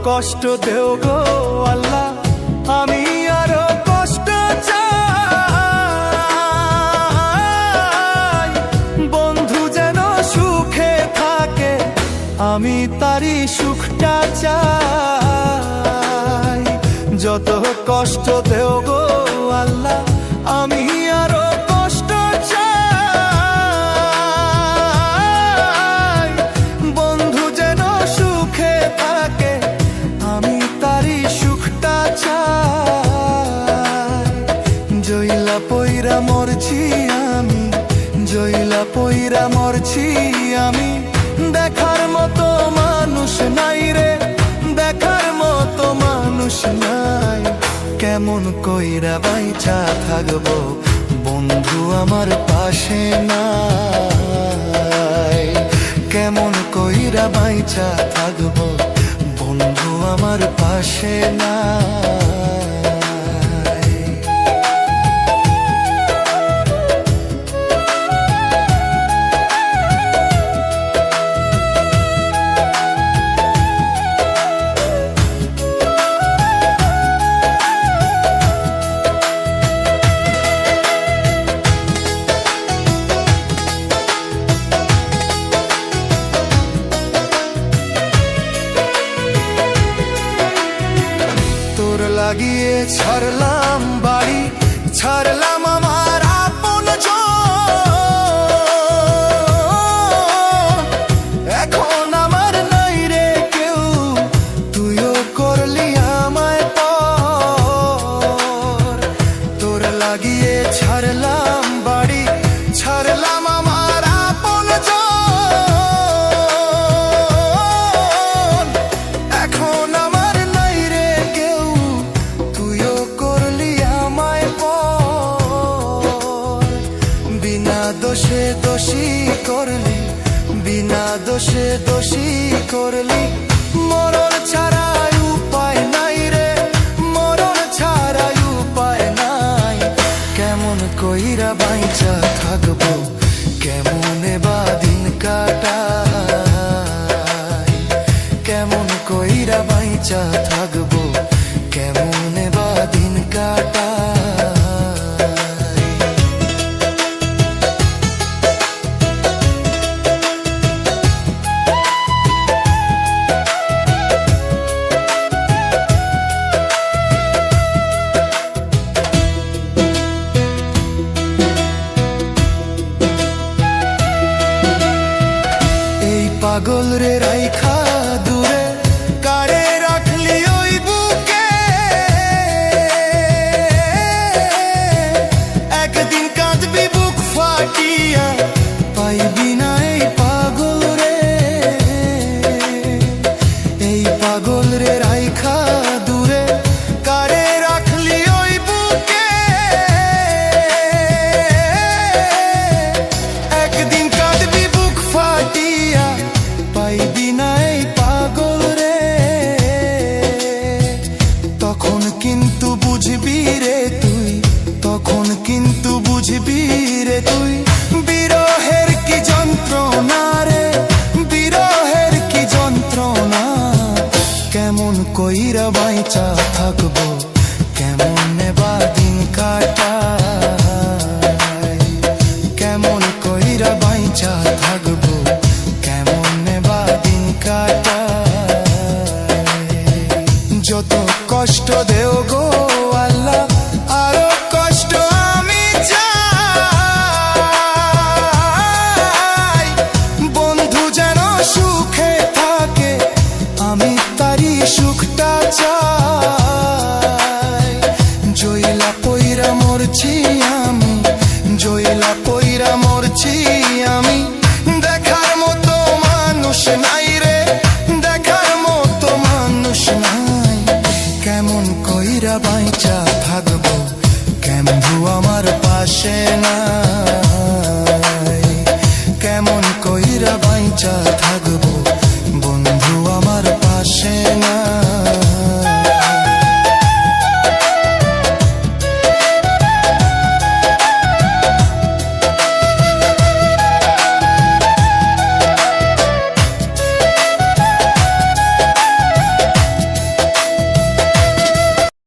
কষ্ট দেও গো আল্লাহ, আমি আরো কষ্ট চাই। বন্ধু যেন সুখে থাকে, আমি তারই সুখটা চাই। যত কষ্ট দেও গো আল্লাহ, আমি আরো কষ্ট চাই। বন্ধু যেন সুখে থাকে, আমি তারই সুখটা চাই। জইলা পইরা মরছি আমি, জইলা পইরা মরছি আমি, দেখার মতো মানুষ নাই রে, দেখার মতো মানুষ নাই। কেমন কইরা বাইচা থাকবো বন্ধু আমার পাশে নাই। কেমন কইরা বাইচা থাকবো বন্ধু আমার পাশে নাই। লাগিয়ে ছাড়লাম বাড়ি, ছাড়লাম আমার আপন জন। এখন আমার নাই রে কেউ, তুইও করলি আমায় পর। তোর লাগিয়ে ছাড়লাম বাড়ি, ছাড়লাম আমার আপন জন। এখন আমার নাই রে কেউ, তুইও করলি আমায় পর। বিনা দোষে দোষী করলি, বিনা দোষে দোষী করলি। মরণ ছাড়াই উপায় নাই রে, মরণ ছাড়াই উপায় নাই। কেমন কইরা বাইচা থাকবো, কেমনে বা দিন কাটাই। কেমন কইরা বাইচা থাকবো, কেমনে বা দিন কাটাই। এই পাগল রে রাইখা দূরে, কারে রাখলি ওই বুকে। একদিন কাঁদবি বুক ফাটিয়া, পাইবি না এই পাগল রে। এই পাগল রে রাইখা দূরে, কারে রাখলি ওই বুকে। একদিন কাঁদবি বুক ফাটিয়া, পাইবি না এই পাগল রে। তখন কিন্তু বুঝবি রে তুই, তখন কিন্তু বুঝবি রে তুই। বিরহের কি যন্ত্রণা রে, বিরহের কি যন্ত্রণা। কেমন কইরা বাইচা থাকবো, কেমনে বা দিন কাটাই। কেমন কইরা বাইচা থাকবো, কেমনে বা দিন কাটাই। যত কষ্ট দেও গো আল্লাহ, আরো কষ্ট আমি চাই। বন্ধু যেন সুখে থাকে, আমি তারই সুখটা চাই। জইলা পইরা মরছি আমি, জইলা পইরা মরছি আমি, দেখার মতো মানুষ নাই রে, দেখার মতো মানুষ নাই। কেমন কইরা বাইচা থাকবো, কেমন আমার পাশে নাই। কেমন কইরা বাইচা